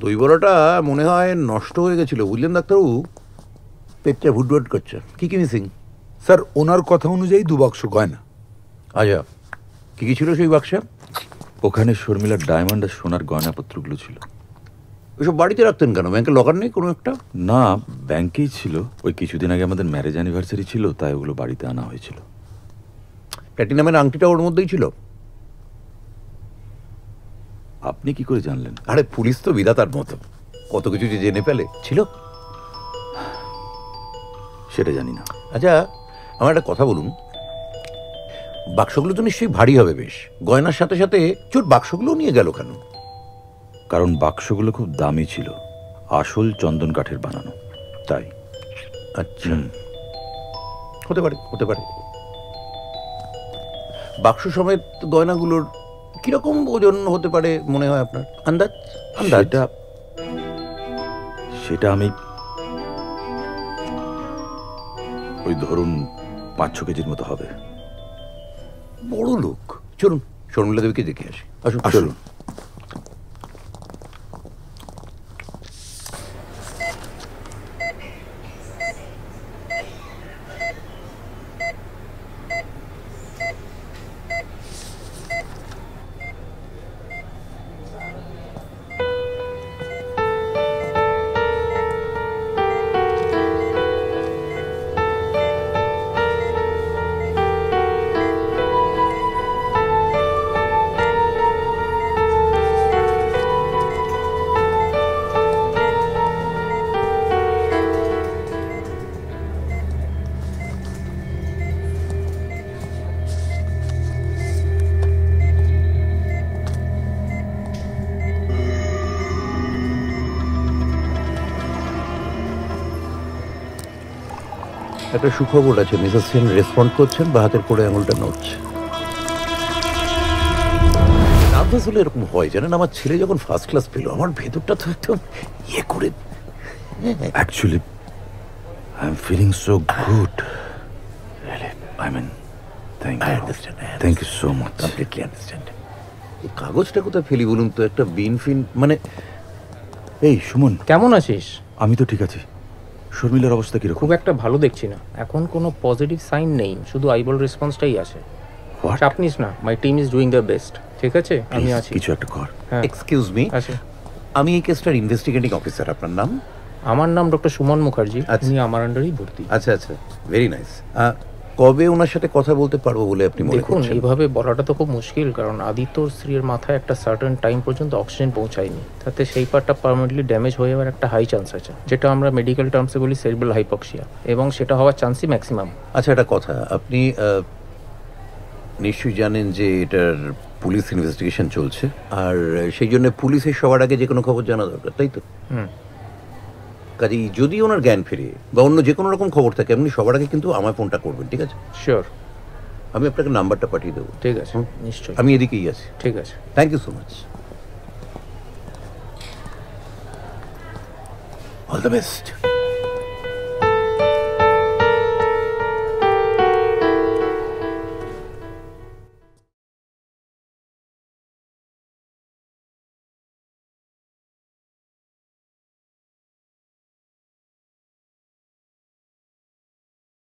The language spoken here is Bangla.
দই বড়াটা মনে হয় নষ্ট হয়ে গেছিল, বুঝলেন ডাক্তারবাবু? পেটটা ভুটভুট করছে। কি কি মিসিং? স্যার ওনার কথা অনুযায়ী 2 বাক্স গয়না। আচ্ছা, কি কি ছিল সেই বাক্সে? ওখানে শর্মিলার ডায়মন্ড আর সোনার গয়নাপত্রগুলো ছিল। ওইসব বাড়িতে রাখতেন কেন? ব্যাংকে লকার নেই কোনো একটা? না, ব্যাংকেই ছিল। ওই কিছুদিন আগে আমাদের ম্যারেজ অ্যানিভার্সারি ছিল, তাই ওগুলো বাড়িতে আনা হয়েছিল। প্ল্যাটিনামের আংটিটা ওর মধ্যেই ছিল? আপনি কি করে জানলেন? আরে পুলিশ তো বিধাতার মতো, কত কিছু যে জেনে ফেলে। ছিল? সেটা জানি না। আচ্ছা, আমার একটা কথা বলুন, বাক্সগুলো তো নিশ্চয়ই ভারী হবে বেশ, গয়নার সাথে সাথে চোর বাক্সগুলো নিয়ে গেল কেন? কারণ বাক্সগুলো খুব দামি ছিল, আসল চন্দন কাঠের বানানো, তাই। আচ্ছা, হতে পারে হতে পারে। বাক্স সমেত গয়নাগুলোর কিরকম ওজন হতে পারে মনে হয় আপনার? আন্দাজ আন্দাজ? সেটা আমি ওই ধরুন 5-6 কেজির মতো হবে। বড় লোক। চলুন শর্মিলা দেবীকে দেখে আসি। আসুন আসুন। একটা সুখবর আছে, মিসেস সেন রেসপন্ড করছেন বা হাতের করে আঙুলটা নড়ছে। নার্ভাস হলে এরকম হয় জানেন। আমার ছেলে যখন ফার্স্ট ক্লাস পেল, আমার ভেতরটা তো একদম ইয়ে করে। Actually, I'm feeling so good. Really, I mean, thank you. I understand. Thank you so much. Completely understand. এই কাগজটা কোথায় ফেলি বলুন তো? একটা বিন ফিন মানে। এই সুমন, কেমন আছিস? আমি তো ঠিক আছি। শর্মিলার অবস্থা কিরকম? খুব একটা ভালো দেখছি না, এখন কোনো পজিটিভ সাইন নেই, শুধু আইবল রেসপন্সটাই আছে। চাপ নিস না, my team is doing the best. ঠিক আছে, আমি আছি। কিছু একটা কর। এক্সকিউজ মি, আমি এই কেসটার ইনভেস্টিগেটিং অফিসার। আপনার নাম? আমার নাম ডক্টর সুমন মুখার্জি, উনি আমার আন্ডারেই ভর্তি। আচ্ছা আচ্ছা, ভেরি নাইস। কবে ওনার সাথে কথা বলতে পারবো বলে আপনি মনে করছেন? দেখুন, এইভাবে বলাটা তো খুব মুশকিল, কারণ আদিত্যর স্ত্রীর মাথায় একটা সার্টেন টাইম পর্যন্ত অক্সিজেন পৌঁছায়নি, তাতে সেই পার্টটা পার্মানেন্টলি ড্যামেজ হয়ে যাওয়ার একটা হাই চান্স আছে, যেটা আমরা মেডিকেল টার্মসে বলি সেরিব্রাল হাইপক্সিয়া, এবং সেটা হওয়ার চান্সই ম্যাক্সিমাম। আচ্ছা, একটা কথা, আপনি নিশ্চয়ই জানেন যে এটার পুলিশ ইনভেস্টিগেশন চলছে, আর সেই জন্য পুলিশের সবার আগে যে কোনো খবর জানা দরকার, তাই তো? কাজেই যদি ওনার জ্ঞান ফিরে বা অন্য যে কোনো রকম খবর থাকে, আপনি সবার আগে কিন্তু আমার ফোনটা করবেন, ঠিক আছে? শিওর। আমি আপনাকে নাম্বারটা পাঠিয়ে দেবো। ঠিক আছে, নিশ্চয়ই। আমি এদিকেই আছি। ঠিক আছে, thank you so much. All the best.